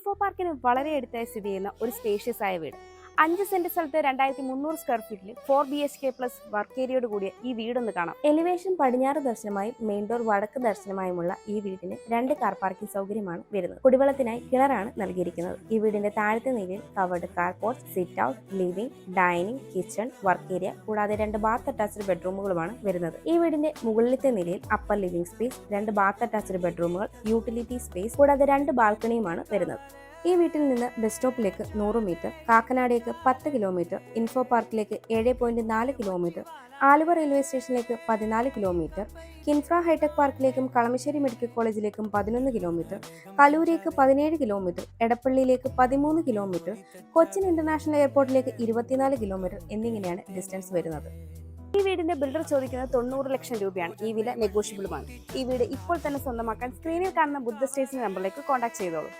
Info പാർക്കിന് വളരെ അടുത്തായി സ്ഥിതി ചെയ്യുന്ന ഒരു സ്പേഷ്യസ് ആയ വീട്. 5 സെന്റ് സ്ഥലത്ത് 2300 സ്ക്വയർ ഫീറ്റിൽ 4 BHK പ്ലസ് വർക്ക് ഏരിയയോട് കൂടിയ ഈ വീടൊന്ന് കാണാം. എലിവേഷൻ പടിഞ്ഞാറ് ദർശനമായും മെയിൻ ഡോർ വടക്ക് ദർശനമായുമുള്ള ഈ വീടിന് 2 കാർ പാർക്കിംഗ് സൗകര്യമാണ് വരുന്നത്. കുടിവെള്ളത്തിനായി കിണറാണ് നൽകിയിരിക്കുന്നത്. ഈ വീടിന്റെ താഴത്തെ നിലയിൽ covered car porch, sit out, living, dining, kitchen, work area കൂടാതെ 2 ബാത്ത് അറ്റാച്ച്ഡ് ബെഡ്റൂമുകളുമാണ് വരുന്നത്. ഈ വീടിന്റെ മുകളിലത്തെ നിലയിൽ upper living space, 2 bath attached ബെഡ്റൂമുകൾ, യൂട്ടിലിറ്റി സ്പേസ് കൂടാതെ 2 ബാൽക്കണിയുമാണ് വരുന്നത്. ഈ വീട്ടിൽ നിന്ന് ബസ് സ്റ്റോപ്പിലേക്ക് 100 മീറ്റർ, കാക്കനാടേക്ക് 10 കിലോമീറ്റർ, ഇൻഫോ പാർക്കിലേക്ക് 7.4 കിലോമീറ്റർ, ആലുവ റെയിൽവേ സ്റ്റേഷനിലേക്ക് 14 കിലോമീറ്റർ, കിൻഫ്ര ഹൈടെക് പാർക്കിലേക്കും കളമശ്ശേരി മെഡിക്കൽ കോളേജിലേക്കും 11 കിലോമീറ്റർ, കലൂരേക്ക് 17 കിലോമീറ്റർ, എടപ്പള്ളിയിലേക്ക് 13 കിലോമീറ്റർ, കൊച്ചിൻ ഇന്റർനാഷണൽ എയർപോർട്ടിലേക്ക് 24 കിലോമീറ്റർ എന്നിങ്ങനെയാണ് ഡിസ്റ്റൻസ് വരുന്നത്. ഈ വീടിന്റെ ബിൽഡർ ചോദിക്കുന്നത് 90 ലക്ഷം രൂപയാണ്. ഈ വില നെഗോഷ്യബിളുമാണ്. ഈ വീട് ഇപ്പോൾ തന്നെ സ്വന്തമാക്കാൻ സ്ക്രീനിൽ കാണുന്ന ബുദ്ധ സ്റ്റേറ്റ്സിന്റെ നമ്പറിലേക്ക് കോൺടാക്ട് ചെയ്തോളൂ.